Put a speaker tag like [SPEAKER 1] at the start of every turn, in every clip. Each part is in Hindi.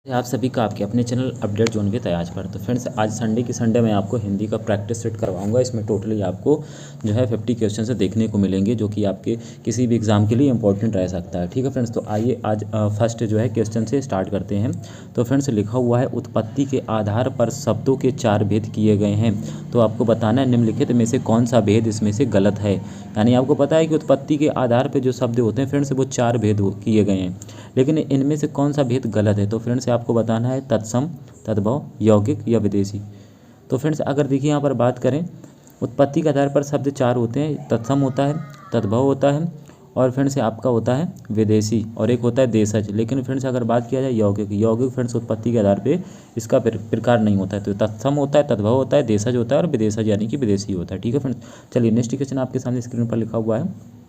[SPEAKER 1] आप सभी का आपके अपने channel update zone with Ayaz पर। तो फ्रेंड्स, आज संडे की संडे मैं आपको हिंदी का प्रैक्टिस सेट करवाऊंगा। इसमें टोटली आपको जो है 50 क्वेश्चन से देखने को मिलेंगे, जो कि आपके किसी भी एग्जाम के लिए इंपॉर्टेंट रह सकता है। ठीक है फ्रेंड्स, तो आइए आज फर्स्ट जो है क्वेश्चन से स्टार्ट करते हैं। तो फ्रेंड्स, लिखा हुआ है उत्पत्ति के आधार पर शब्दों के 4 भेद किए गए हैं। तो आपको बताना है निम्नलिखित में से कौन सा भेद इसमें से गलत है। यानी आपको पता है कि उत्पत्ति के आधार पर जो शब्द होते हैं फ्रेंड्स, वो 4 भेद किए गए हैं, लेकिन इनमें से कौन सा भेद गलत है। तो फ्रेंड्स, आपको बताना है तत्सम, तद्भव, यौगिक या विदेशी। तो फ्रेंड्स, अगर देखिए यहाँ पर बात करें, उत्पत्ति के आधार पर शब्द 4 होते हैं। तत्सम होता है, तद्भव होता है, और फ्रेंड्स आपका होता है विदेशी, और एक होता है देशज। लेकिन फ्रेंड्स अगर बात किया जाए यौगिक, यौगिक फ्रेंड्स उत्पत्ति के आधार पे इसका प्रकार नहीं होता है। तो तत्सम होता है, तद्भव होता है, देशज होता है और विदेशज यानी कि विदेशी होता है। ठीक है फ्रेंड्स, चलिए नेक्स्ट क्वेश्चन आपके सामने स्क्रीन पर लिखा हुआ है।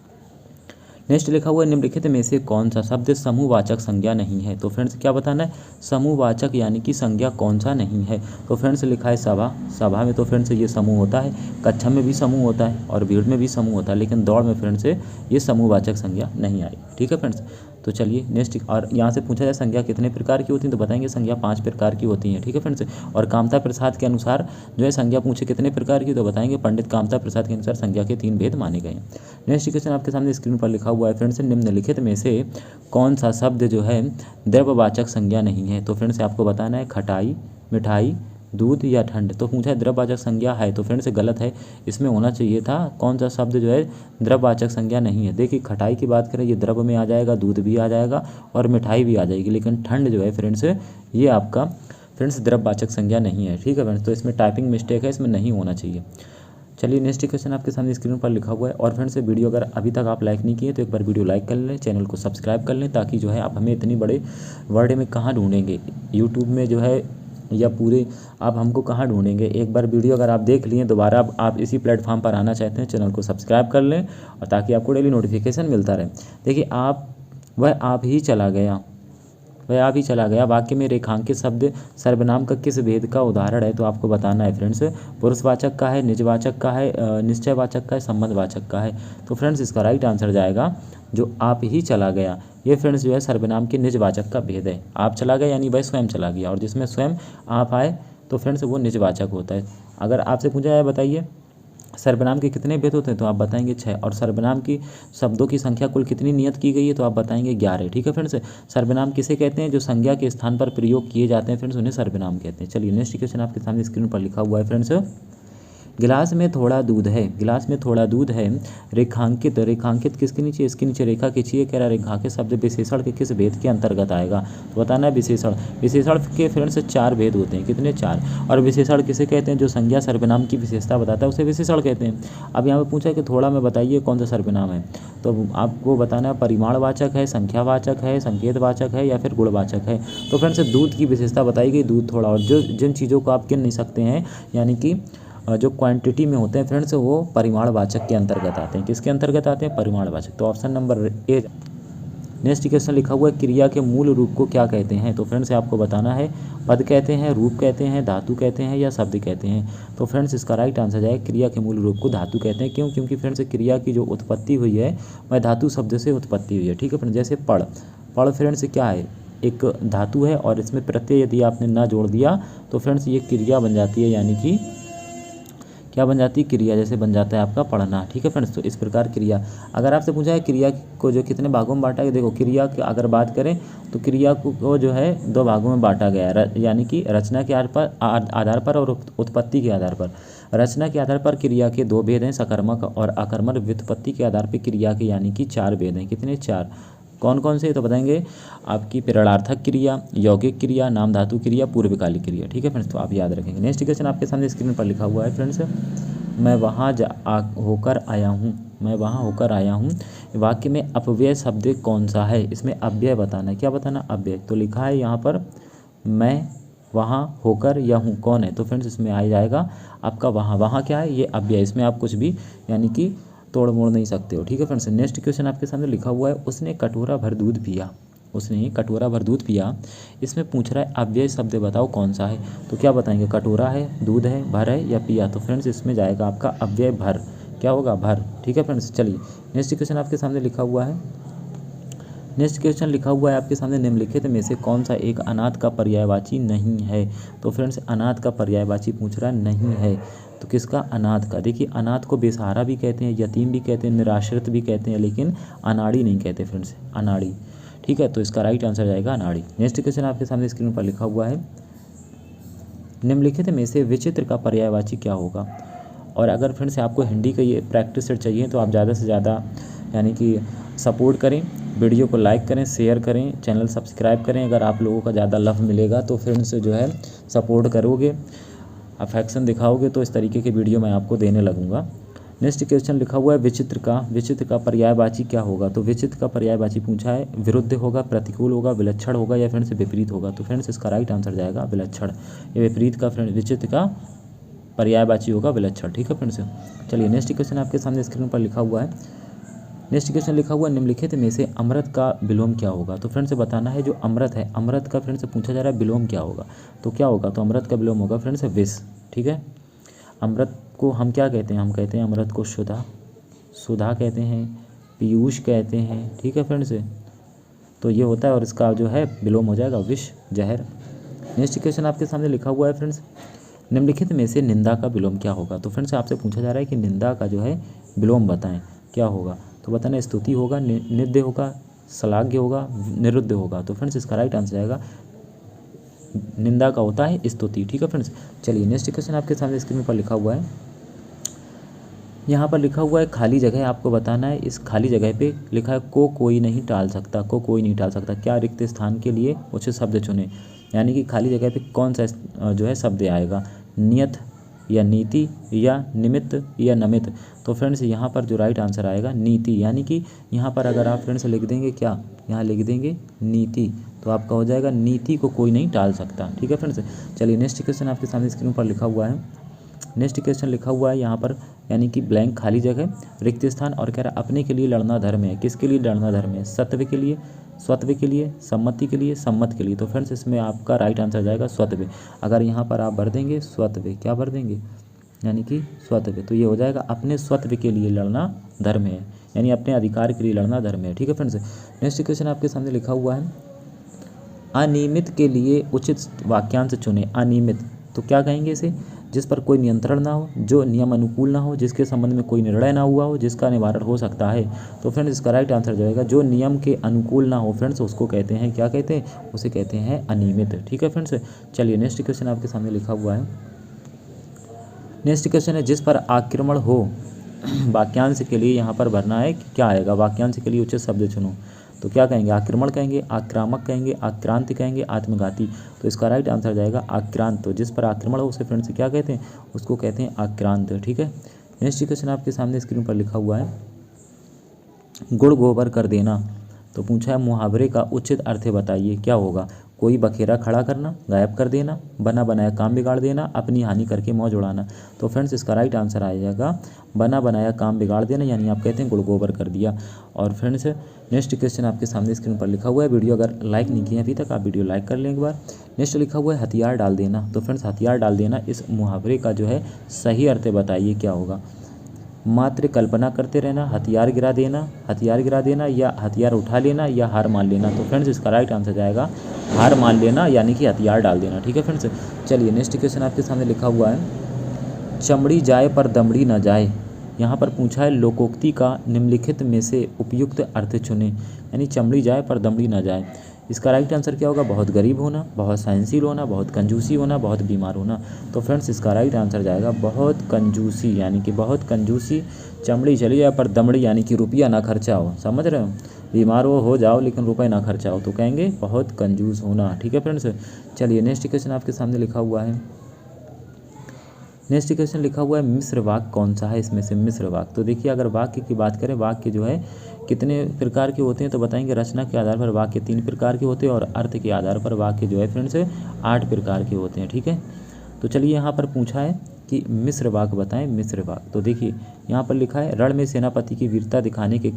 [SPEAKER 1] नेक्स्ट लिखा हुआ है निम्नलिखित में से कौन सा शब्द समूहवाचक संज्ञा नहीं है। तो फ्रेंड्स क्या बताना है, समूहवाचक यानी कि संज्ञा कौन सा नहीं है। तो फ्रेंड्स लिखा है सभा, सभा में तो फ्रेंड्स ये समूह होता है, कक्षा में भी समूह होता है और भीड़ में भी समूह होता है, लेकिन दौड़ में फ्रेंड्स ये समूहवाचक संज्ञा नहीं आई। ठीक है फ्रेंड्स, तो चलिए नेक्स्ट, और यहाँ से पूछा जाए संज्ञा कितने प्रकार की होती हैं, तो बताएंगे संज्ञा 5 प्रकार की होती हैं। ठीक है फ्रेंड्स, और कामता प्रसाद के अनुसार जो है संज्ञा पूछे कितने प्रकार की, तो बताएंगे पंडित कामता प्रसाद के अनुसार संज्ञा के 3 भेद माने गए हैं। नेक्स्ट क्वेश्चन आपके सामने स्क्रीन पर लिखा हुआ है। फ्रेंड्स, निम्नलिखित में से कौन सा शब्द जो है द्रव्यवाचक संज्ञा नहीं है। तो फ्रेंड्स आपको बताना है खटाई, मिठाई, दूध या ठंड। तो पूछा है द्रव्यवाचक संज्ञा है, तो फ्रेंड्स गलत है। इसमें होना चाहिए था कौन सा शब्द जो है द्रव्यवाचक संज्ञा नहीं है। देखिए खटाई की बात करें, ये द्रव्य में आ जाएगा, दूध भी आ जाएगा और मिठाई भी आ जाएगी, लेकिन ठंड जो है फ्रेंड्स ये आपका फ्रेंड्स द्रव्यवाचक संज्ञा नहीं है। ठीक है फ्रेंड्स, तो इसमें टाइपिंग मिस्टेक है, इसमें नहीं होना चाहिए। चलिए नेक्स्ट क्वेश्चन आपके सामने स्क्रीन पर लिखा हुआ है। और फ्रेंड्स वीडियो अगर अभी तक आप लाइक नहीं किए तो एक बार वीडियो लाइक कर लें, चैनल को सब्सक्राइब कर लें, ताकि जो है आप हमें इतनी बड़े वर्ल्ड में कहाँ ढूंढेंगे, यूट्यूब में जो है या पूरे आप हमको कहाँ ढूंढेंगे। एक बार वीडियो अगर आप देख लिए, दोबारा आप इसी प्लेटफॉर्म पर आना चाहते हैं, चैनल को सब्सक्राइब कर लें, और ताकि आपको डेली नोटिफिकेशन मिलता रहे। देखिए आप ही चला गया, वह आप ही चला गया वाक्य में रेखांकित शब्द सर्वनाम का किस भेद का उदाहरण है। तो आपको बताना है फ्रेंड्स पुरुषवाचक का है, निजवाचक का है, निश्चयवाचक का है, संबंधवाचक का है। तो फ्रेंड्स इसका राइट आंसर जाएगा जो आप ही चला गया। ये फ्रेंड्स जो है सर्वनाम के निजवाचक का भेद है। आप चला गया यानी वह स्वयं चला गया, और जिसमें स्वयं आप आए तो फ्रेंड्स वो निजवाचक होता है। अगर आपसे पूछा जाए बताइए सर्वनाम के कितने भेद होते हैं, तो आप बताएंगे 6, और सर्वनाम की शब्दों की संख्या कुल कितनी नियत की गई है, तो आप बताएंगे 11। ठीक है फ्रेंड्स, सर्वनाम किसे कहते हैं, जो संज्ञा के स्थान पर प्रयोग किए जाते हैं फ्रेंड्स, उन्हें सर्वनाम कहते हैं। चलिए नेक्स्ट क्वेश्चन आपके सामने स्क्रीन पर लिखा हुआ है। फ्रेंड्स गिलास में थोड़ा दूध है, गिलास में थोड़ा दूध है, रेखांकित, रेखांकित किसके नीचे, इसके नीचे रेखा खींचिए। कह रहा रेखांकित शब्द विशेषण के किस भेद के अंतर्गत आएगा, तो बताना है विशेषण। विशेषण के फ्रेंड्स 4 भेद होते हैं, कितने 4। और विशेषण किसे कहते हैं, जो संज्ञा सर्वनाम की विशेषता बताता है उसे विशेषण कहते हैं। अब यहाँ पर पूछा है कि थोड़ा में बताइए कौन सा सर्वनाम है, तो आपको बताना है परिमाणवाचक है, संख्यावाचक है, संकेतवाचक है या फिर गुणवाचक है। तो फ्रेंड्स दूध की विशेषता बताई गई, दूध थोड़ा, और जो जिन चीज़ों को आप गिन नहीं सकते हैं यानी कि जो क्वांटिटी में होते हैं फ्रेंड्स, वो परिमाणवाचक के अंतर्गत आते हैं। किसके अंतर्गत आते हैं, परिमाणवाचक। तो option number A. Next question लिखा हुआ है क्रिया के मूल रूप को क्या कहते हैं। तो फ्रेंड्स आपको बताना है पद कहते हैं, रूप कहते हैं, धातु कहते हैं या शब्द कहते हैं। तो फ्रेंड्स इसका राइट आंसर है क्रिया के मूल रूप को धातु कहते हैं। क्यों, क्योंकि फ्रेंड्स क्रिया की जो उत्पत्ति हुई है वह धातु शब्द से उत्पत्ति हुई है। ठीक है फ्रेंड्स, जैसे पढ़, पढ़ फ्रेंड्स क्या है, एक धातु है, और इसमें प्रत्यय यदि आपने ना जोड़ दिया तो फ्रेंड्स ये क्रिया बन जाती है, यानी कि क्या बन जाती है, क्रिया जैसे बन जाता है आपका पढ़ना। ठीक है फ्रेंड्स, तो इस प्रकार क्रिया। अगर आपसे पूछा है क्रिया को जो कितने भागों में बांटा है, देखो क्रिया की अगर बात करें तो क्रिया को जो है 2 भागों में बांटा गया है, यानी कि रचना के आधार पर और उत्पत्ति के आधार पर। रचना के आधार पर क्रिया के 2 भेद हैं, सकर्मक और अकर्मक। व्युत्पत्ति के आधार पर क्रिया के यानी कि 4 भेद हैं। कितने, 4। कौन कौन से, तो बताएंगे आपकी प्रेरणार्थक क्रिया, यौगिक क्रिया, नाम धातु क्रिया, पूर्वकालिक क्रिया। ठीक है फ्रेंड्स, तो आप याद रखेंगे। नेक्स्ट क्वेश्चन आपके सामने स्क्रीन पर लिखा हुआ है। फ्रेंड्स मैं वहाँ होकर आया हूँ, मैं वहाँ होकर आया हूँ, वाक्य में अपव्यय शब्द कौन सा है। इसमें अव्यय बताना है, क्या बताना, अव्यय। तो लिखा है यहाँ पर मैं वहाँ होकर या हूँ, कौन है, तो फ्रेंड्स इसमें आ जाएगा आपका वहाँ। वहाँ क्या है, ये अव्यय, इसमें आप कुछ भी यानी कि तोड़ मोड़ नहीं सकते हो। ठीक है फ्रेंड्स, नेक्स्ट क्वेश्चन आपके सामने लिखा हुआ है उसने कटोरा भर दूध पिया, उसने कटोरा भर दूध पिया। इसमें पूछ रहा है अव्यय शब्द बताओ कौन सा है। तो क्या बताएंगे, कटोरा है, दूध है, भर है या पिया। तो फ्रेंड्स इसमें जाएगा आपका अव्यय भर, क्या होगा, भर। ठीक है फ्रेंड्स, चलिए नेक्स्ट क्वेश्चन आपके सामने लिखा हुआ है। नेक्स्ट क्वेश्चन लिखा हुआ है आपके सामने, निम्नलिखित में से कौन सा एक अनाथ का पर्यायवाची नहीं है। तो फ्रेंड्स अनाथ का पर्यायवाची पूछ रहा नहीं है, तो किसका, अनाथ का। देखिए अनाथ को बेसहारा भी कहते हैं, यतीम भी कहते हैं, निराश्रित भी कहते हैं, लेकिन अनाड़ी नहीं कहते फ्रेंड्स, अनाड़ी। ठीक है, तो इसका राइट आंसर जाएगा अनाड़ी। नेक्स्ट क्वेश्चन आपके सामने स्क्रीन पर लिखा हुआ है, निम्नलिखित में से विचित्र का पर्यायवाची क्या होगा। और अगर फ्रेंड्स आपको हिंदी का ये प्रैक्टिस सेट चाहिए तो आप ज़्यादा से ज़्यादा यानी कि सपोर्ट करें, वीडियो को लाइक करें, शेयर करें, चैनल सब्सक्राइब करें। अगर आप लोगों का ज़्यादा लव मिलेगा तो फ्रेंड्स जो है सपोर्ट करोगे, अफेक्शन दिखाओगे, तो इस तरीके के वीडियो मैं आपको देने लगूंगा। नेक्स्ट क्वेश्चन लिखा हुआ है, विचित्र का पर्यायवाची क्या होगा। तो विचित्र का पर्यायवाची पूछा है, विरुद्ध होगा, प्रतिकूल होगा, विलक्षण होगा, या फ्रेंड्स विपरीत होगा। तो फ्रेंड्स इसका राइट आंसर जाएगा विलक्षण। ये विपरीत का फ्रेंड, विचित्र का पर्यायवाची होगा विलक्षण। ठीक है फ्रेंड्स, चलिए नेक्स्ट क्वेश्चन आपके सामने स्क्रीन पर लिखा हुआ है। नेक्स्ट क्वेश्चन लिखा हुआ है, निम्नलिखित में से अमृत का विलोम क्या होगा। तो फ्रेंड्स बताना है जो अमृत है, अमृत का फ्रेंड्स पूछा जा रहा है विलोम क्या होगा। तो क्या होगा, तो अमृत का विलोम होगा फ्रेंड्स विष। ठीक है, अमृत को हम क्या कहते हैं, हम कहते हैं अमृत को सुधा, सुधा कहते हैं, पीयूष कहते हैं। ठीक है फ्रेंड्स, तो ये होता है, और इसका जो है विलोम हो जाएगा विष, जहर। नेक्स्ट क्वेश्चन आपके सामने लिखा हुआ है फ्रेंड्स, निम्नलिखित में से निंदा का विलोम क्या होगा। तो फ्रेंड्स आपसे पूछा जा रहा है कि निंदा का जो है विलोम बताएं क्या होगा। तो बताना स्तुति होगा, निंद्य होगा, श्लाघ्य होगा, निरुद्ध होगा। तो फ्रेंड्स इसका राइट आंसर आएगा निंदा का होता है स्तुति। ठीक है फ्रेंड्स, चलिए नेक्स्ट क्वेश्चन आपके सामने स्क्रीन पर लिखा हुआ है। यहाँ पर लिखा हुआ है खाली जगह, आपको बताना है इस खाली जगह पे लिखा है को कोई नहीं टाल सकता, को कोई नहीं टाल सकता। क्या रिक्त स्थान के लिए उचित शब्द चुने, यानी कि खाली जगह पे कौन सा जो है शब्द आएगा, नियत या नीति या निमित्त या नमित। तो फ्रेंड्स यहाँ पर जो राइट आंसर आएगा नीति, यानी कि यहाँ पर अगर आप फ्रेंड्स लिख देंगे क्या, यहाँ लिख देंगे नीति, तो आपका हो जाएगा नीति को कोई नहीं टाल सकता। ठीक है फ्रेंड्स, चलिए नेक्स्ट क्वेश्चन आपके सामने स्क्रीन पर लिखा हुआ है। नेक्स्ट क्वेश्चन लिखा हुआ है यहाँ पर, यानी कि ब्लैंक खाली जगह, रिक्त स्थान, और कह रहा है अपने के लिए लड़ना धर्म है। किसके लिए लड़ना धर्म है, सत्व के लिए, स्वत्व के लिए, सम्मति के लिए, सम्मत के लिए। तो फ्रेंड्स इसमें आपका राइट आंसर जाएगा स्वत्व। अगर यहाँ पर आप भर देंगे स्वत्व, क्या भर देंगे, यानी कि स्वत्व, तो ये हो जाएगा अपने स्वत्व के लिए लड़ना धर्म है, यानी अपने अधिकार के लिए लड़ना धर्म है। ठीक है फ्रेंड्स, नेक्स्ट क्वेश्चन आपके सामने लिखा हुआ है, अनियमित के लिए उचित वाक्यांश चुने। अनियमित तो क्या कहेंगे इसे, जिस पर कोई नियंत्रण ना हो, जो नियम अनुकूल ना हो, जिसके संबंध में कोई निर्णय ना हुआ हो, जिसका निवारण हो सकता है। तो फ्रेंड्स इसका राइट आंसर जाएगा जो नियम के अनुकूल ना हो फ्रेंड्स, उसको कहते हैं, क्या कहते हैं, उसे कहते हैं अनियमित। ठीक है फ्रेंड्स, चलिए नेक्स्ट क्वेश्चन आपके सामने लिखा हुआ है। नेक्स्ट क्वेश्चन है, जिस पर आक्रमण हो वाक्यांश के लिए यहाँ पर भरना है क्या आएगा, वाक्यांश के लिए उचित शब्द चुनो। तो क्या कहेंगे, आक्रमण कहेंगे, आक्रामक कहेंगे, आक्रांति कहेंगे, आत्मघाती। तो इसका राइट आंसर जाएगा आक्रांत। तो जिस पर आक्रमण हो उसे फ्रेंड्स क्या कहते हैं, उसको कहते हैं आक्रांत। ठीक है, नेक्स्ट क्वेश्चन आपके सामने स्क्रीन पर लिखा हुआ है, गुड़ गोबर कर देना। तो पूछा है मुहावरे का उचित अर्थ बताइए क्या होगा। कोई बखेरा खड़ा करना, गायब कर देना, बना बनाया काम बिगाड़ देना, अपनी हानि करके मौज उड़ाना। तो फ्रेंड्स इसका राइट आंसर आ जाएगा बना बनाया काम बिगाड़ देना, यानी आप कहते हैं गुड़ गोबर कर दिया। और फ्रेंड्स नेक्स्ट क्वेश्चन आपके सामने स्क्रीन पर लिखा हुआ है, वीडियो अगर लाइक नहीं किया अभी तक आप वीडियो लाइक कर लें एक बार। नेक्स्ट लिखा हुआ है हथियार डाल देना। तो फ्रेंड्स हथियार डाल देना इस मुहावरे का जो है सही अर्थ बताइए क्या होगा। मात्र कल्पना करते रहना, हथियार गिरा देना, या हथियार उठा लेना, या हार मान लेना। तो फ्रेंड्स इसका राइट आंसर जाएगा हार मान लेना, यानी कि हथियार डाल देना। ठीक है फ्रेंड्स, चलिए नेक्स्ट क्वेश्चन आपके सामने लिखा हुआ है, चमड़ी जाए पर दमड़ी न जाए। यहाँ पर पूछा है लोकोक्ति का निम्नलिखित में से उपयुक्त अर्थ चुने, यानी चमड़ी जाए पर दमड़ी न जाए। इसका राइट आंसर क्या होगा, बहुत गरीब होना, बहुत सहनशील होना, बहुत कंजूसी होना, बहुत बीमार होना। तो फ्रेंड्स इसका राइट आंसर जाएगा बहुत कंजूसी, यानी कि बहुत कंजूसी। चमड़ी चली जाए पर दमड़ी, यानी कि रुपया ना खर्चा हो, समझ रहे हो, बीमार हो जाओ लेकिन रुपये ना खर्चा हो, तो कहेंगे बहुत कंजूस होना। ठीक है फ्रेंड्स, चलिए नेक्स्ट क्वेश्चन आपके सामने लिखा हुआ है। नेक्स्ट क्वेश्चन लिखा हुआ है मिश्र वाक्य कौन सा है इसमें से मिश्र वाक्य। तो देखिए अगर वाक्य की बात करें, वाक्य जो है कितने प्रकार के होते हैं, तो बताएंगे रचना के आधार पर वाक्य 3 प्रकार के होते हैं, और अर्थ के आधार पर वाक्य जो है फ्रेंड्स 8 प्रकार के होते हैं। ठीक है, तो चलिए यहाँ पर पूछा है कि मिश्र वाक्य बताएं, मिश्र वाक्य। तो देखिए यहाँ पर लिखा है, रण में सेनापति की वीरता दिखाने के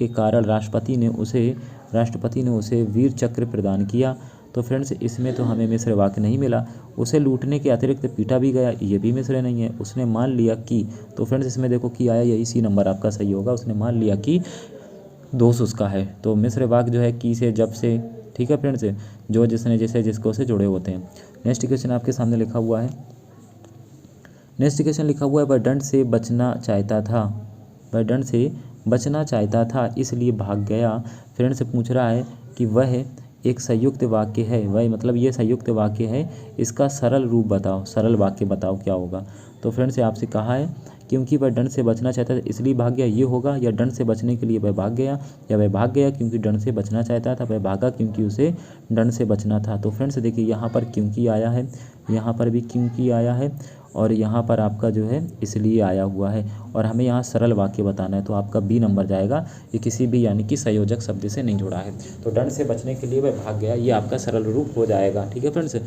[SPEAKER 1] कारण राष्ट्रपति ने उसे वीर चक्र प्रदान किया। तो फ्रेंड्स इसमें तो हमें मिश्र वाक्य नहीं मिला। उसे लूटने के अतिरिक्त पीटा भी गया, ये भी मिश्र नहीं है। उसने मान लिया कि, तो फ्रेंड्स इसमें देखो कि आया, यही सी नंबर आपका सही होगा। उसने मान लिया कि दोष उसका है। तो मिश्र वाक्य जो है की से, जब से, ठीक है फ्रेंड्स, जो, जिसने, जिसे, जिसको से जुड़े होते हैं। नेक्स्ट क्वेश्चन आपके सामने लिखा हुआ है, नेक्स्ट क्वेश्चन लिखा हुआ है, वह दंड से बचना चाहता था, वह दंड से बचना चाहता था इसलिए भाग गया। फ्रेंड से पूछ रहा है कि वह एक संयुक्त वाक्य है, वह मतलब ये संयुक्त वाक्य है, इसका सरल रूप बताओ, सरल वाक्य बताओ क्या होगा। तो फ्रेंड से आपसे कहा है क्योंकि वह दंड से बचना चाहता था इसलिए भाग गया, ये होगा, या दंड से बचने के लिए वह भाग गया, या वह भाग गया क्योंकि दंड से बचना चाहता था, वह भागा क्योंकि उसे दंड से बचना था। तो फ्रेंड्स देखिए यहाँ पर क्योंकि आया है, यहाँ पर भी क्योंकि आया है, और यहाँ पर आपका जो है इसलिए आया हुआ है, और हमें यहाँ सरल वाक्य बताना है। तो आपका बी नंबर जाएगा, ये किसी भी यानी कि संयोजक शब्द से नहीं जुड़ा है। तो दंड से बचने के लिए वह भाग गया, ये आपका सरल रूप हो जाएगा। ठीक है फ्रेंड्स,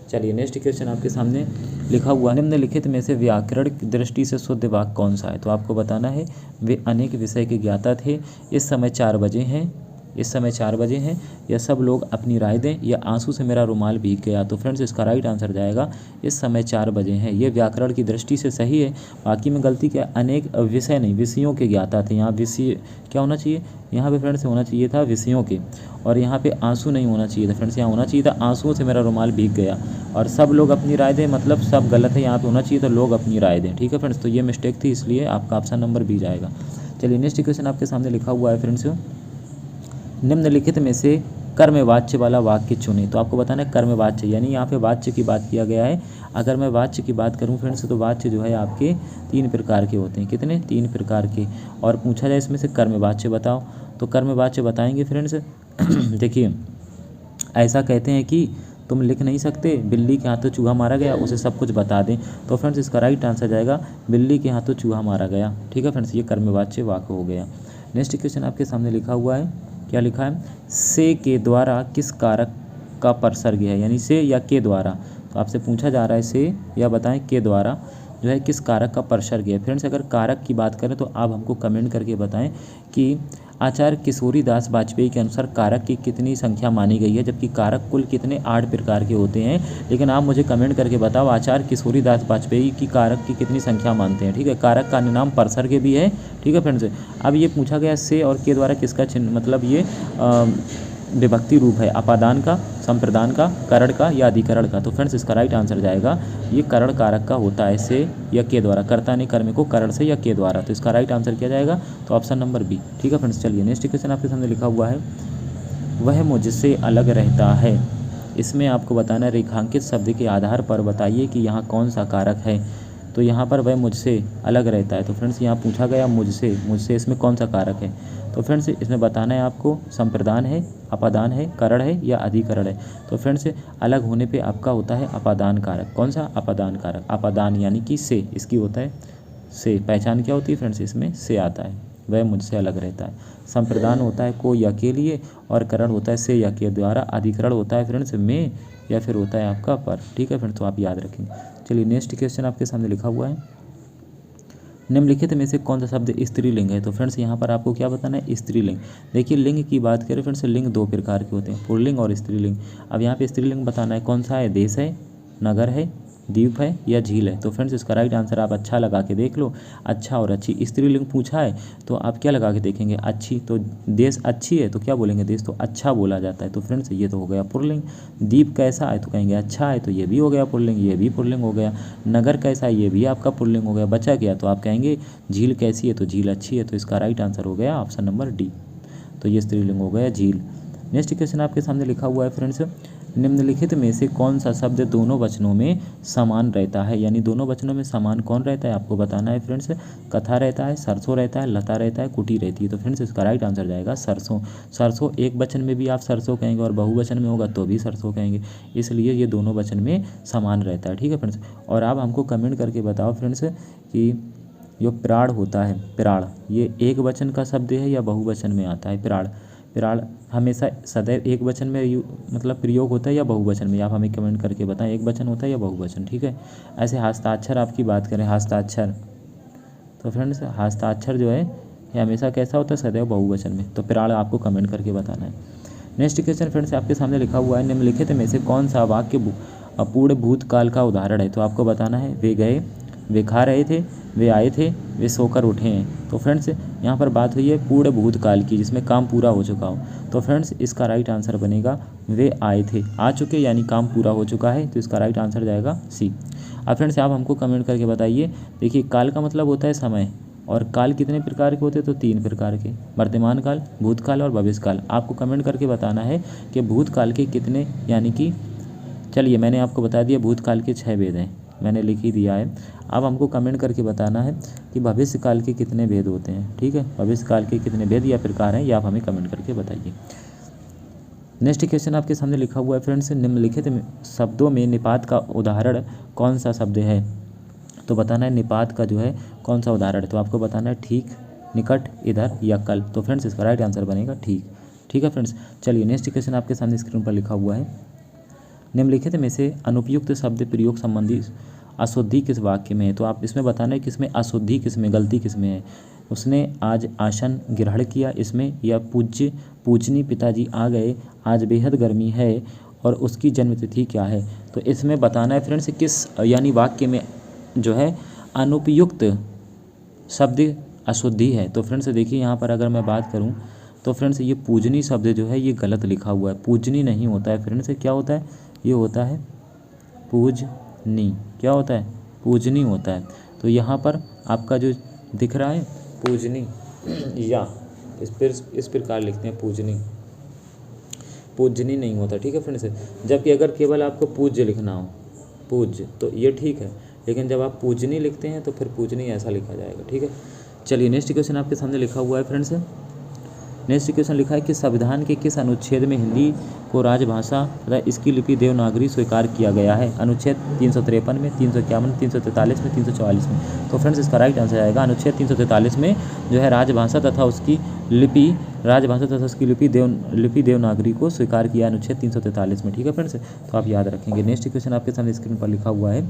[SPEAKER 1] चलिए नेक्स्ट क्वेश्चन आपके सामने लिखा हुआ है, निम्नलिखित में से व्याकरण की दृष्टि से शुद्ध वाक्य कौन सा है। तो आपको बताना है, वे अनेक विषय के ज्ञाता थे, इस समय 4 बजे हैं, इस समय 4 बजे हैं, या सब लोग अपनी राय दें, या आंसू से मेरा रुमाल भीग गया। तो फ्रेंड्स इसका राइट आंसर जाएगा इस समय 4 बजे हैं। ये व्याकरण की दृष्टि से सही है। बाकी में गलती क्या, अनेक विषय नहीं, विषयों के ज्ञाता थे। यहाँ विषय क्या होना चाहिए, यहाँ पे फ्रेंड्स होना चाहिए था विषयों के, और यहाँ पे आंसू नहीं होना चाहिए था फ्रेंड्स, यहाँ होना चाहिए था आंसुओं से मेरा रुमाल भीग गया। और सब लोग अपनी राय दें, मतलब सब गलत है, यहाँ पे होना चाहिए था लोग अपनी राय दें। ठीक है फ्रेंड्स, तो ये मिस्टेक थी, इसलिए आपका ऑप्शन नंबर बी जाएगा। चलिए नेक्स्ट क्वेश्चन आपके सामने लिखा हुआ है फ्रेंड्स, निम्नलिखित में से कर्मवाच्य वाला वाक्य चुनें। तो आपको बताना है कर्मवाच्य, यानी यहाँ पे वाच्य की बात किया गया है। अगर मैं वाच्य की बात करूँ फ्रेंड्स, तो वाच्य जो है आपके 3 प्रकार के होते हैं। कितने, 3 प्रकार के। और पूछा जाए इसमें से कर्मवाच्य बताओ, तो कर्मवाच्य बताएंगे फ्रेंड्स। देखिए ऐसा कहते हैं कि तुम लिख नहीं सकते, बिल्ली के हाथों चूहा मारा गया, उसे सब कुछ बता दें। तो फ्रेंड्स इसका राइट आंसर जाएगा बिल्ली के हाथों चूहा मारा गया। ठीक है फ्रेंड्स, ये कर्मवाच्य वाक्य हो गया। नेक्स्ट क्वेश्चन आपके सामने लिखा हुआ है, क्या लिखा है, से के द्वारा किस कारक का प्रसर्ग है, यानी से या के द्वारा। तो आपसे पूछा जा रहा है से या बताएं के द्वारा जो है किस कारक का प्रसर्ग है। फ्रेंड्स अगर कारक की बात करें तो आप हमको कमेंट करके बताएं कि आचार्य किशोरीदास वाजपेयी के अनुसार कारक की कितनी संख्या मानी गई है, जबकि कारक कुल कितने 8 प्रकार के होते हैं। लेकिन आप मुझे कमेंट करके बताओ आचार्य किशोरीदास वाजपेयी की कारक की कितनी संख्या मानते हैं। ठीक है, कारक का नाम प्रसर्ग भी है। ठीक है फ्रेंड्स, अब ये पूछा गया से और के द्वारा किसका चिन्ह, मतलब ये विभक्ति रूप है, अपादान का, संप्रदान का, करण का या अधिकरण का। तो फ्रेंड्स इसका राइट आंसर जाएगा ये करण कारक का होता है, से या के द्वारा। कर्ता ने कर्म को करण से या के द्वारा, तो इसका राइट आंसर क्या जाएगा, तो ऑप्शन नंबर बी। ठीक है फ्रेंड्स, चलिए नेक्स्ट क्वेश्चन आपके सामने लिखा हुआ है, वह मुझसे अलग रहता है। इसमें आपको बताना है रेखांकित शब्द के आधार पर बताइए कि यहाँ कौन सा कारक है। तो यहाँ पर वह मुझसे अलग रहता है। तो फ्रेंड्स यहाँ पूछा गया मुझसे, मुझसे इसमें कौन सा कारक है। तो फ्रेंड्स इसमें बताना है आपको संप्रदान है, अपादान है, करण है या अधिकरण है। तो फ्रेंड्स अलग होने पे आपका होता है अपादान कारक। कौन सा, अपादान कारक। अपादान यानी कि से, इसकी होता है से। पहचान क्या होती है फ्रेंड्स, इसमें से आता है, वह मुझसे अलग रहता है। संप्रदान होता है को या के लिए, और करण होता है से या के द्वारा। अधिकरण होता है फ्रेंड्स में, या फिर होता है आपका पर। ठीक है फ्रेंड्स, तो आप याद रखेंगे। चलिए नेक्स्ट क्वेश्चन आपके सामने लिखा हुआ है, निम्नलिखित में से कौन सा शब्द स्त्रीलिंग है। तो फ्रेंड्स यहाँ पर आपको क्या बताना है, स्त्रीलिंग। देखिए लिंग की बात करें फ्रेंड्स, लिंग 2 प्रकार के होते हैं, पुल्लिंग और स्त्रीलिंग। अब यहाँ पे स्त्रीलिंग बताना है कौन सा है, देश है, नगर है, द्वीप है या झील है। तो फ्रेंड्स इसका राइट आंसर आप अच्छा लगा के देख लो, अच्छा और अच्छी। स्त्रीलिंग पूछा है तो आप क्या लगा के देखेंगे, अच्छी। तो देश अच्छी है तो क्या बोलेंगे, देश तो अच्छा बोला जाता है। तो फ्रेंड्स ये तो हो गया पुल्लिंग। द्वीप कैसा है तो कहेंगे अच्छा है, तो ये भी हो गया पुल्लिंग, ये भी पुल्लिंग हो गया। नगर कैसा है ये भी आपका पुल्लिंग हो गया। बचा गया तो आप कहेंगे झील कैसी है, तो झील अच्छी है। तो इसका राइट आंसर हो गया ऑप्शन नंबर डी। तो ये स्त्रीलिंग हो गया झील। नेक्स्ट क्वेश्चन आपके सामने लिखा हुआ है फ्रेंड्स, निम्नलिखित में से कौन सा शब्द दोनों वचनों में समान रहता है। यानी दोनों वचनों में समान कौन रहता है आपको बताना है फ्रेंड्स। कथा रहता है, सरसों रहता है, लता रहता है, कुटी रहती है। तो फ्रेंड्स इसका राइट आंसर जाएगा सरसों। सरसों एक वचन में भी आप सरसों कहेंगे और बहुवचन में होगा तो भी सरसों कहेंगे, इसलिए ये दोनों वचन में समान रहता है। ठीक है फ्रेंड्स, और आप हमको कमेंट करके बताओ फ्रेंड्स कि जो प्राण होता है, प्राण, ये एक वचन का शब्द है या बहुवचन में आता है। प्राण, प्राण हमेशा सदैव एक वचन में मतलब प्रयोग होता है या बहुवचन में, आप हमें कमेंट करके बताएं एक वचन होता है या बहुवचन। ठीक है, ऐसे हस्ताक्षर आपकी बात करें, हस्ताक्षर, तो फ्रेंड्स हस्ताक्षर जो है ये हमेशा कैसा होता है, सदैव बहुवचन में। तो प्राण आपको कमेंट करके बताना है। नेक्स्ट क्वेश्चन फ्रेंड्स आपके सामने लिखा हुआ है, निम्नलिखित में से कौन सा वाक्य पूर्ण भूतकाल का उदाहरण है। तो आपको बताना है वे गए, वे खा रहे थे, वे आए थे, वे सोकर उठे हैं। तो फ्रेंड्स यहाँ पर बात हुई है पूर्ण भूतकाल की, जिसमें काम पूरा हो चुका हो। तो फ्रेंड्स इसका राइट आंसर बनेगा वे आए थे, आ चुके यानी काम पूरा हो चुका है, तो इसका राइट आंसर जाएगा सी। अब फ्रेंड्स आप हमको कमेंट करके बताइए। देखिए काल का मतलब होता है समय, और काल कितने प्रकार के होते हैं? तो 3 प्रकार के, वर्तमान काल, भूतकाल और भविष्यकाल। आपको कमेंट करके बताना है कि भूतकाल के कितने, यानी कि चलिए मैंने आपको बता दिया भूतकाल के 6 भेद हैं, मैंने लिख ही दिया है। अब हमको कमेंट करके बताना है कि भविष्यकाल के कितने भेद होते हैं। ठीक है, भविष्यकाल के कितने भेद या प्रकार हैं, ये आप हमें कमेंट करके बताइए। नेक्स्ट क्वेश्चन आपके सामने लिखा हुआ है फ्रेंड्स, निम्नलिखित शब्दों में निपात का उदाहरण कौन सा शब्द है? तो बताना है निपात का जो है कौन सा उदाहरण है। तो आपको बताना है ठीक, निकट, इधर या कल। तो फ्रेंड्स इसका राइट आंसर बनेगा ठीक। ठीक है फ्रेंड्स, चलिए नेक्स्ट क्वेश्चन आपके सामने स्क्रीन पर लिखा हुआ है, निम्नलिखित में से अनुपयुक्त शब्द प्रयोग संबंधी अशुद्धि किस वाक्य में है? तो आप इसमें बताना है किसमें अशुद्धि, किसमें गलती, किसमें है। उसने आज आसन ग्रहण किया इसमें, या पूजनी पिताजी आ गए, आज बेहद गर्मी है, और उसकी जन्मतिथि क्या है? तो इसमें बताना है फ्रेंड्स किस यानी वाक्य में जो है अनुपयुक्त शब्द अशुद्धि है। तो फ्रेंड्स देखिए यहाँ पर अगर मैं बात करूँ तो फ्रेंड्स ये पूजनी शब्द जो है ये गलत लिखा हुआ है, पूजनी नहीं होता है फ्रेंड्स, क्या होता है? ये होता है पूजनी। क्या होता है? पूजनी होता है। तो यहाँ पर आपका जो दिख रहा है पूजनी, या इस प्रकार लिखते हैं पूजनी, पूजनी नहीं होता। ठीक है फ्रेंड्स, जबकि अगर केवल आपको पूज्य लिखना हो, पूज्य, तो ये ठीक है, लेकिन जब आप पूजनी लिखते हैं तो फिर पूजनी ऐसा लिखा जाएगा। ठीक है, चलिए नेक्स्ट क्वेश्चन आपके सामने लिखा हुआ है फ्रेंड्स, नेक्स्ट क्वेश्चन लिखा है कि संविधान के किस अनुच्छेद में हिंदी को राजभाषा तथा इसकी लिपि देवनागरी स्वीकार किया गया है? अनुच्छेद 353 में, 351, 343 में, 344 में। तो फ्रेंड्स इसका राइट आंसर आएगा अनुच्छेद 343 में जो है राजभाषा तथा उसकी लिपि देवनागरी को स्वीकार किया अनुच्छेद 343 में। ठीक है फ्रेंड्स, तो आप याद रखेंगे। नेक्स्ट क्वेश्चन आपके सामने स्क्रीन पर लिखा हुआ है,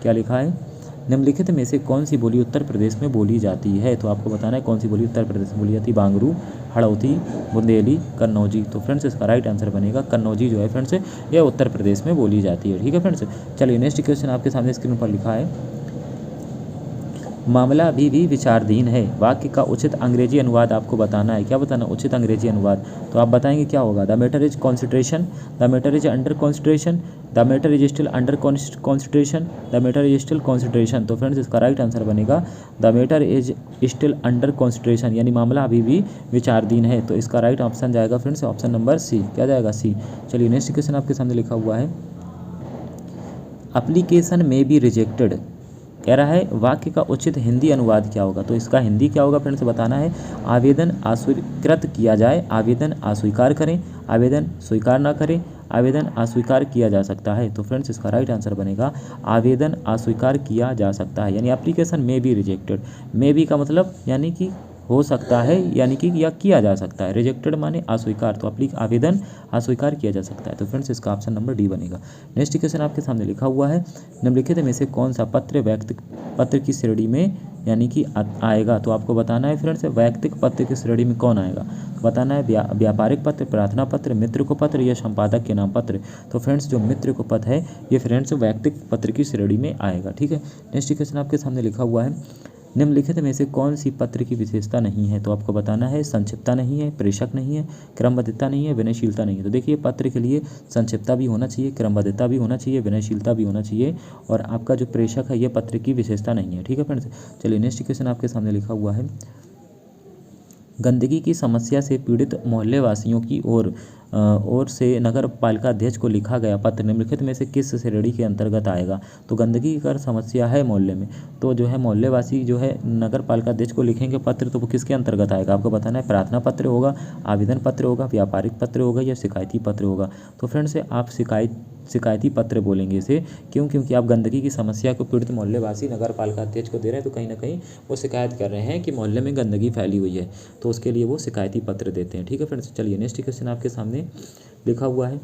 [SPEAKER 1] क्या लिखा है? निम्नलिखित में से कौन सी बोली उत्तर प्रदेश में बोली जाती है? तो आपको बताना है कौन सी बोली उत्तर प्रदेश में बोली जाती है। बांगरू, हड़ौती, बुंदेली, कन्नौजी। तो फ्रेंड्स इसका राइट आंसर बनेगा कन्नौजी जो है फ्रेंड्स यह उत्तर प्रदेश में बोली जाती है। ठीक है फ्रेंड्स, चलिए नेक्स्ट क्वेश्चन आपके सामने स्क्रीन पर लिखा है, मामला अभी भी विचाराधीन है, वाक्य का उचित अंग्रेजी अनुवाद आपको बताना है। क्या बताना? उचित अंग्रेजी अनुवाद। तो आप बताएंगे क्या होगा? The matter is consideration, the matter is under consideration, the matter is still under consideration, the matter is still consideration. तो फ्रेंड्स इसका राइट आंसर बनेगा the matter is still under consideration, यानी मामला अभी भी विचाराधीन है। तो इसका राइट ऑप्शन जाएगा फ्रेंड्स ऑप्शन नंबर सी। क्या जाएगा? सी। चलिए नेक्स्ट क्वेश्चन आपके सामने लिखा हुआ है, एप्लीकेशन में बी रिजेक्टेड, कह रहा है वाक्य का उचित हिंदी अनुवाद क्या होगा? तो इसका हिंदी क्या होगा फ्रेंड्स बताना है, आवेदन अस्वीकृत किया जाए, आवेदन अस्वीकार करें, आवेदन स्वीकार ना करें, आवेदन अस्वीकार किया जा सकता है। तो फ्रेंड्स इसका राइट आंसर बनेगा आवेदन अस्वीकार किया जा सकता है, यानी एप्लीकेशन में बी रिजेक्टेड। मे बी का मतलब यानी कि हो सकता है, यानी कि या किया जा सकता है, रिजेक्टेड माने अस्वीकार, तो आवेदन अस्वीकार किया जा सकता है। तो फ्रेंड्स इसका ऑप्शन नंबर डी बनेगा। नेक्स्ट क्वेश्चन आपके सामने लिखा हुआ है, निम्नलिखित में से कौन सा पत्र वैयक्तिक पत्र की श्रेणी में यानी कि आएगा? तो आपको बताना है फ्रेंड्स वैयक्तिक पत्र की श्रेणी में कौन आएगा? तो बताना है व्यापारिक पत्र, प्रार्थना पत्र, मित्र को पत्र या संपादक के नाम पत्र। तो फ्रेंड्स जो मित्र को पत्र है ये फ्रेंड्स वैयक्तिक पत्र की श्रेणी में आएगा। ठीक है, नेक्स्ट क्वेश्चन आपके सामने लिखा हुआ है, निम्नलिखित में से कौन सी पत्र की विशेषता नहीं है? तो आपको बताना है संक्षिप्तता नहीं है, प्रेषक नहीं है, क्रमबद्धता नहीं है, विनयशीलता नहीं है। तो देखिए पत्र के लिए संक्षिप्तता भी होना चाहिए, क्रमबद्धता भी होना चाहिए, विनयशीलता भी होना चाहिए, और आपका जो प्रेषक है ये पत्र की विशेषता नहीं है। ठीक है फ्रेंड्स, चलिए नेक्स्ट क्वेश्चन आपके सामने लिखा हुआ है, गंदगी की समस्या से पीड़ित मोहल्ले वासियों की ओर से नगर पालिका अध्यक्ष को लिखा गया पत्र निम्नलिखित में से किस श्रेणी के अंतर्गत आएगा? तो गंदगी की अगर समस्या है मोहल्ले में तो जो है मोहल्ले वासी जो है नगर पालिका अध्यक्ष को लिखेंगे पत्र, तो वो किसके अंतर्गत आएगा? आपको बताना है प्रार्थना पत्र होगा, आवेदन पत्र होगा, व्यापारिक पत्र होगा या शिकायती पत्र होगा। तो फ्रेंड्स आप शिकायती पत्र बोलेंगे इसे, क्योंकि आप गंदगी की समस्या को पीड़ित मोहल्ले वासी नगर पालिका अध्यक्ष को दे रहे हैं, तो कहीं ना कहीं वो शिकायत कर रहे हैं कि मोहल्ले में गंदगी फैली हुई है, तो उसके लिए वो शिकायती पत्र देते हैं। ठीक है फ्रेंड्स, चलिए नेक्स्ट क्वेश्चन आपके सामने लिखा हुआ है,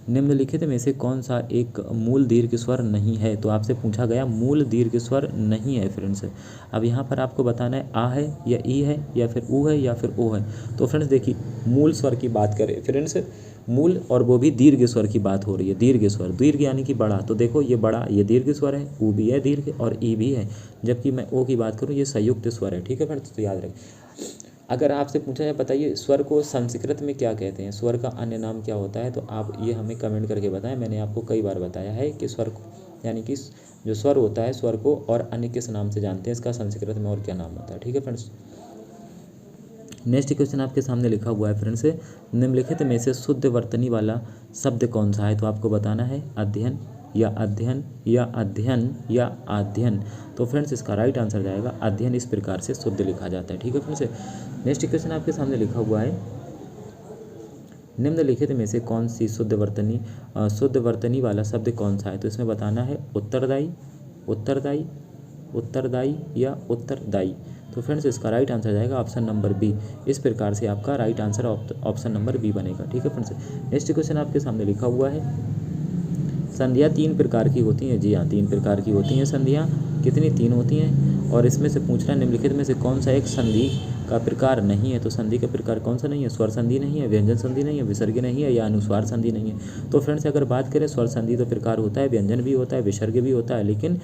[SPEAKER 1] निम्नलिखित में से कौन सा एक मूल दीर्घ स्वर नहीं है? तो आपसे पूछा गया मूल दीर्घ स्वर नहीं है फ्रेंड्स। अब यहाँ पर आपको बताना है आ है या ई है या फिर ऊ है या फिर ओ है। तो फ्रेंड्स देखिए मूल स्वर की बात करें फ्रेंड्स, मूल, और वो भी दीर्घ स्वर की बात हो रही है। दीर्घ स्वर, दीर्घ यानी कि बड़ा, तो देखो ये बड़ा, ये दीर्घ स्वर है, ऊ भी है दीर्घ और ई भी है। जबकि मैं ओ की बात करूँ, ये संयुक्त स्वर है। ठीक है फ्रेंड्स, तो याद रखें। अगर आपसे पूछा जाए बताइए स्वर को संस्कृत में क्या कहते हैं, स्वर का अन्य नाम क्या होता है, तो आप ये हमें कमेंट करके बताएं। मैंने आपको कई बार बताया है कि स्वर को, यानी कि जो स्वर होता है, स्वर को और अन्य किस नाम से जानते हैं, इसका संस्कृत में और क्या नाम होता है। ठीक है फ्रेंड्स। नेक्स्ट क्वेश्चन आपके सामने लिखा हुआ है फ्रेंड्स, निम्नलिखित में से शुद्ध वर्तनी वाला शब्द कौन सा है, तो आपको बताना है अध्ययन या अध्ययन या अध्ययन या अध्ययन। तो फ्रेंड्स इसका राइट आंसर जाएगा अध्ययन। इस प्रकार से शुद्ध लिखा जाता है। ठीक है फ्रेंड्स। नेक्स्ट क्वेश्चन आपके सामने लिखा हुआ है, निम्नलिखित में से कौन सी शुद्ध वर्तनी वाला शब्द कौन सा है, तो इसमें बताना है उत्तरदायी, उत्तरदायी, उत्तरदायी या उत्तरदायी। तो फ्रेंड्स इसका राइट आंसर जाएगा ऑप्शन नंबर बी। इस प्रकार से आपका right answer option number B बनेगा। ठीक है फ्रेंड्स। नेक्स्ट क्वेश्चन आपके सामने लिखा हुआ है, संधियाँ 3 प्रकार की होती हैं। जी हाँ, 3 प्रकार की होती हैं संधियाँ। कितनी? 3 होती हैं। और इसमें से पूछ रहा है निम्नलिखित में से कौन सा एक संधि का प्रकार नहीं है, तो संधि का प्रकार कौन सा नहीं है? स्वर संधि नहीं है, व्यंजन संधि नहीं है, विसर्ग नहीं है या अनुस्वार संधि नहीं है। तो फ्रेंड्स अगर बात करें स्वर संधि तो प्रकार होता है, व्यंजन भी होता है, विसर्ग भी होता है, लेकिन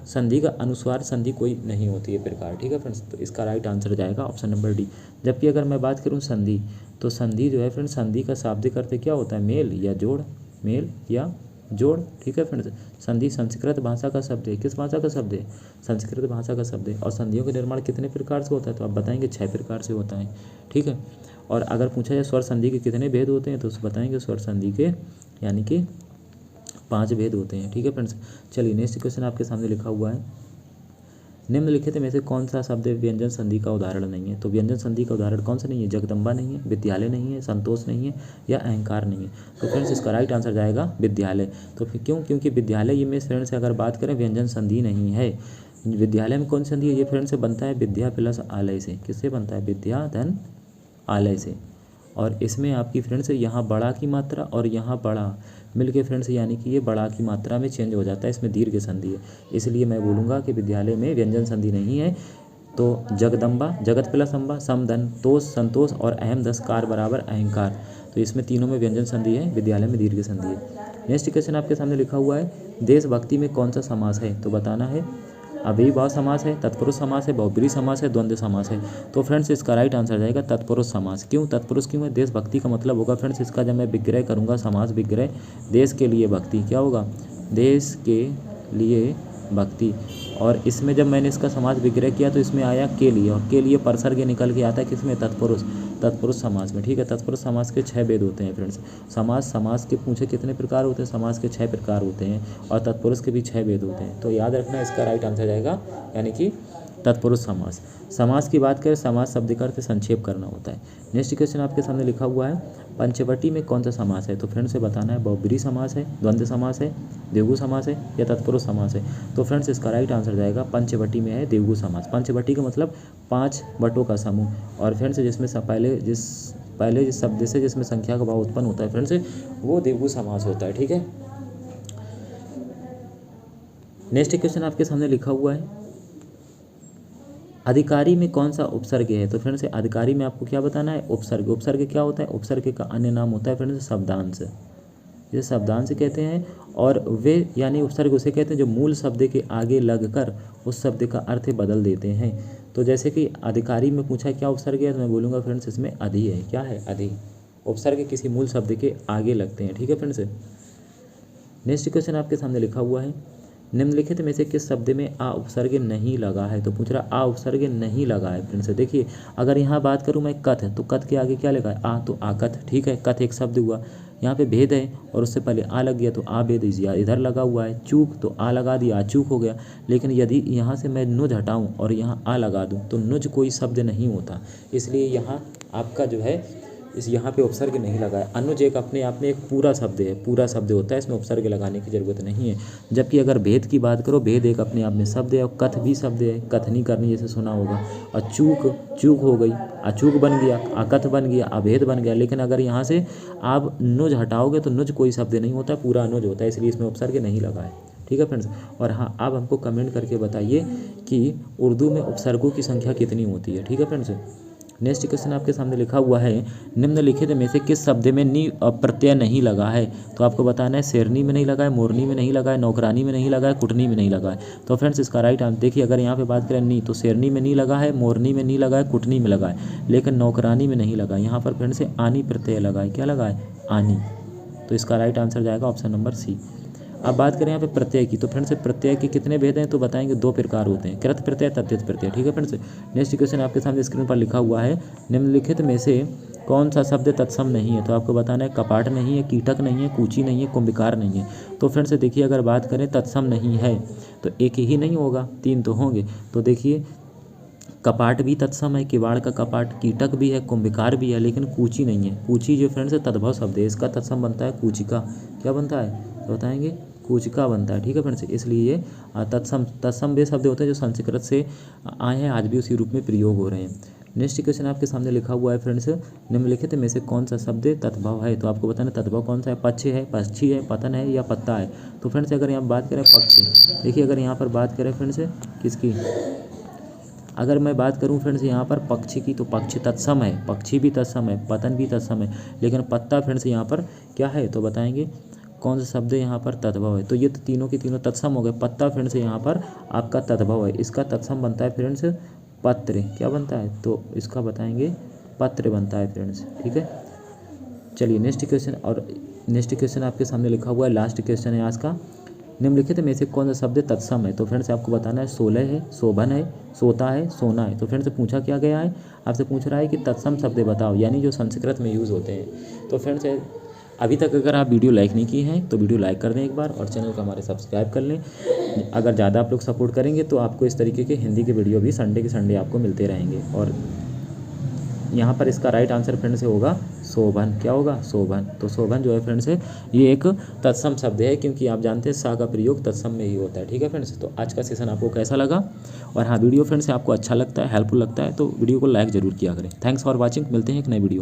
[SPEAKER 1] संधि का अनुस्वार संधि कोई नहीं होती है प्रकार। ठीक है फ्रेंड्स, तो इसका राइट आंसर जाएगा ऑप्शन नंबर डी। जबकि अगर मैं बात करूं संधि, तो संधि जो है फ्रेंड्स, संधि का शाब्दिक अर्थ क्या होता है? मेल या जोड़, मेल या जोड़। ठीक है फ्रेंड्स। संधि संस्कृत भाषा का शब्द है। किस भाषा का शब्द है? संस्कृत भाषा का शब्द है। और संधियों का निर्माण कितने प्रकार से होता है, तो आप बताएंगे 6 प्रकार से होता है। ठीक है। और अगर पूछा जाए स्वर संधि के कितने भेद होते हैं, तो बताएंगे स्वर संधि के यानी कि 5 भेद होते हैं। ठीक है फ्रेंड्स। चलिए नेक्स्ट क्वेश्चन आपके सामने लिखा हुआ है, निम्नलिखित में से कौन सा शब्द व्यंजन संधि का उदाहरण नहीं है, तो व्यंजन संधि का उदाहरण कौन सा नहीं है? जगदम्बा नहीं है, विद्यालय नहीं है, संतोष नहीं है या अहंकार नहीं है। तो फ्रेंड्स इसका राइट आंसर जाएगा विद्यालय। तो फिर क्यों? क्योंकि विद्यालय में फ्रेंड्स अगर बात करें व्यंजन संधि नहीं है। विद्यालय में कौन सी संधि है? ये फ्रेंड्स से बनता है विद्या प्लस आलय से। किससे बनता है? विद्या धन आलय से। और इसमें आपकी फ्रेंड्स यहाँ बड़ा की मात्रा और यहाँ बड़ा मिलके फ्रेंड्स यानी कि ये बड़ा की मात्रा में चेंज हो जाता है, इसमें दीर्घ संधि है। इसलिए मैं बोलूँगा कि विद्यालय में व्यंजन संधि नहीं है। तो जगदम्बा, जगत प्लस अम्बा, समधन, तोष, संतोष और अहम 10 कार बराबर अहंकार। तो इसमें तीनों में व्यंजन संधि है, विद्यालय में दीर्घ संधि है। नेक्स्ट क्वेश्चन आपके सामने लिखा हुआ है, देशभक्ति में कौन सा समास है, तो बताना है अव्ययीभाव समास है, तत्पुरुष समास है, बहुब्रीहि समास है, द्वंद्व समास है। तो फ्रेंड्स इसका राइट आंसर जाएगा तत्पुरुष समास। क्यों तत्पुरुष क्यों है? देशभक्ति का मतलब होगा फ्रेंड्स इसका, जब मैं विग्रह करूँगा समास विग्रह, देश के लिए भक्ति, क्या होगा? देश के लिए भक्ति। और इसमें जब मैंने इसका समास विग्रह किया तो इसमें आया के लिए, और के लिए परसर्ग निकल के आता है किसमें? तत्पुरुष, तत्पुरुष समास में। ठीक है। तत्पुरुष समास के 6 भेद होते हैं फ्रेंड्स। समास के पूछे कितने प्रकार होते हैं? समास के 6 प्रकार होते हैं और तत्पुरुष के भी 6 भेद होते हैं। तो याद रखना इसका राइट आंसर जाएगा यानी कि तत्पुरुष समास। समास की बात करें, समास शब्द का अर्थ संक्षेप करना होता है। नेक्स्ट क्वेश्चन आपके सामने लिखा हुआ है, पंचवटी में कौन सा समास है, तो फ्रेंड्स से बताना है बहुब्रीहि समास है, द्वंद्व समास है, द्विगु समास है या तत्पुरुष समास है। तो फ्रेंड्स इसका राइट आंसर जाएगा पंचवटी में है द्विगु समास। पंचवटी का मतलब 5 वटों का समूह, और फ्रेंड्स जिसमें पहले जिस शब्द से जिसमें संख्या का भाव उत्पन्न होता है फ्रेंड्स, वो द्विगु समास होता है। ठीक है। नेक्स्ट क्वेश्चन आपके सामने लिखा हुआ है, अधिकारी में कौन सा उपसर्ग है, तो फ्रेंड्स अधिकारी में आपको क्या बताना है? उपसर्ग। उपसर्ग क्या होता है? उपसर्ग का अन्य नाम होता है फ्रेंड्स शब्दांश, जिसे शब्दांश कहते हैं। और वे यानी उपसर्ग उसे कहते हैं जो मूल शब्द के आगे लगकर उस शब्द का अर्थ बदल देते हैं। तो जैसे कि अधिकारी में पूछा क्या उपसर्ग है, तो मैं बोलूँगा फ्रेंड्स इसमें अधि है। क्या है? अधि। उपसर्ग किसी मूल शब्द के आगे लगते हैं। ठीक है फ्रेंड्स। नेक्स्ट क्वेश्चन आपके सामने लिखा हुआ है, निम्नलिखित में से किस शब्द में आ उपसर्ग नहीं लगा है, तो पूछ रहा आ उपसर्ग नहीं लगा है। फ्रेंड्स देखिए, अगर यहाँ बात करूँ मैं कथ, तो कथ के आगे क्या लगा है? आ, तो आकथ। ठीक है। कथ एक शब्द हुआ, यहाँ पे भेद है और उससे पहले आ लग गया तो आ भेद इधर लगा हुआ है। चूक, तो आ लगा दिया, चूक हो गया। लेकिन यदि यहाँ से मैं नुज हटाऊँ और यहाँ आ लगा दूँ तो नुज कोई शब्द नहीं होता, इसलिए यहाँ आपका जो है यहाँ पे उपसर्ग नहीं लगा है। अनुज एक अपने आप में एक पूरा शब्द है, पूरा शब्द होता है, इसमें उपसर्ग लगाने की जरूरत नहीं है। जबकि अगर भेद की बात करो, भेद एक अपने आप में शब्द है और कथ भी शब्द है, कथनी करनी जैसे सुना होगा। और चूक हो गई, अचूक बन गया, अकथ बन गया, अभेद बन गया। लेकिन अगर यहाँ से आप नुज हटाओगे तो नुज कोई शब्द नहीं होता, पूरा अनुज होता है, इसलिए इसमें उपसर्ग नहीं लगा है। ठीक है फ्रेंड्स। और हाँ, आप हमको कमेंट करके बताइए कि उर्दू में उपसर्गों की संख्या कितनी होती है। ठीक है फ्रेंड्स। नेक्स्ट क्वेश्चन आपके सामने लिखा हुआ है, निम्नलिखित में से किस शब्द में नी प्रत्यय नहीं लगा है। तो आपको बताना है शेरनी में नहीं लगा है, मोरनी में नहीं लगा है, नौकरानी में नहीं लगा है, कुटनी में नहीं लगा है। तो फ्रेंड्स इसका राइट आंसर देखिए, अगर यहाँ पे बात करें नी, तो शेरनी में नहीं लगा है, मोरनी में नहीं लगा है, कुटनी में लगा है, लेकिन नौकरानी में नहीं लगा है। यहाँ पर फ्रेंड्स से आनी प्रत्यय लगा है। क्या लगा है? आनी। तो इसका राइट आंसर जाएगा ऑप्शन नंबर सी। अब बात करें यहाँ पे प्रत्यय की, तो फ्रेंड्स प्रत्यय के कितने भेद हैं, तो बताएंगे 2 प्रकार होते हैं, कृत प्रत्यय, तद्धित प्रत्यय। ठीक है फ्रेंड्स। नेक्स्ट क्वेश्चन आपके सामने स्क्रीन पर लिखा हुआ है, निम्नलिखित में से कौन सा शब्द तत्सम नहीं है। तो आपको बताना है कपाट नहीं है, कीटक नहीं है, कूची नहीं है, कुंभिकार नहीं है। तो फ्रेंड्स देखिए, अगर बात करें तत्सम नहीं है तो एक ही नहीं होगा, 3 तो होंगे। तो देखिए, कपाट भी तत्सम है, किवाड़ का कपाट, कीटक भी है, कुंभिकार भी है, लेकिन कूची नहीं है। कूची जो फ्रेंड्स तद्भव शब्द है, इसका तत्सम बनता है कूचिका। क्या बनता है तो बताएंगे? कूचिका बनता है। ठीक है फ्रेंड्स। इसलिए तत्सम वे शब्द होते हैं जो संस्कृत से आए हैं, आज भी उसी रूप में प्रयोग हो रहे हैं। नेक्स्ट क्वेश्चन आपके सामने लिखा हुआ है फ्रेंड्स, निम्नलिखित में से कौन सा शब्द तद्भव है। तो आपको बताना तद्भव कौन सा है, पक्ष है, पक्षी है, पतन है या पत्ता है। तो फ्रेंड्स अगर यहाँ बात करें पक्षी, देखिए अगर यहाँ पर बात करें फ्रेंड्स किसकी, अगर मैं बात करूं फ्रेंड्स यहाँ पर पक्षी की, तो पक्षी तत्सम है, पक्षी भी तत्सम है, पतन भी तत्सम है, लेकिन पत्ता फ्रेंड्स यहाँ पर क्या है, तो बताएंगे कौन सा शब्द यहाँ पर तद्भव है। तो ये तो तीनों के तीनों तत्सम हो गए। पत्ता फ्रेंड्स यहाँ पर आपका तद्भव है, इसका तत्सम बनता है फ्रेंड्स पत्र। क्या बनता है, तो इसका बताएंगे पत्र बनता है फ्रेंड्स। ठीक है, चलिए नेक्स्ट क्वेश्चन। और नेक्स्ट क्वेश्चन आपके सामने लिखा हुआ है, लास्ट क्वेश्चन है आज का, निम्नलिखित में से कौन सा शब्द तत्सम है। तो फ्रेंड्स आपको बताना है सोलह है, शोभन है, सोता है, सोना है। तो फ्रेंड्स पूछा क्या गया है, आपसे पूछ रहा है कि तत्सम शब्द बताओ, यानी जो संस्कृत में यूज़ होते हैं। तो फ्रेंड्स अभी तक अगर आप वीडियो लाइक नहीं किए हैं तो वीडियो लाइक कर दें एक बार, और चैनल को हमारे सब्सक्राइब कर लें। अगर ज़्यादा आप लोग सपोर्ट करेंगे तो आपको इस तरीके के हिंदी के वीडियो भी संडे के संडे आपको मिलते रहेंगे। और यहाँ पर इसका राइट आंसर फ्रेंड्स होगा शोभन। क्या होगा, शोभन। तो शोभन जो है फ्रेंड्स है ये एक तत्सम शब्द है, क्योंकि आप जानते हैं सा का प्रयोग तत्सम में ही होता है। ठीक है फ्रेंड्स। तो आज का सेशन आपको कैसा लगा, और हाँ वीडियो फ्रेंड्स आपको अच्छा लगता है, हेल्पफुल लगता है, तो वीडियो को लाइक ज़रूर किया करें। थैंक्स फॉर वॉचिंग, मिलते हैं एक नई वीडियो।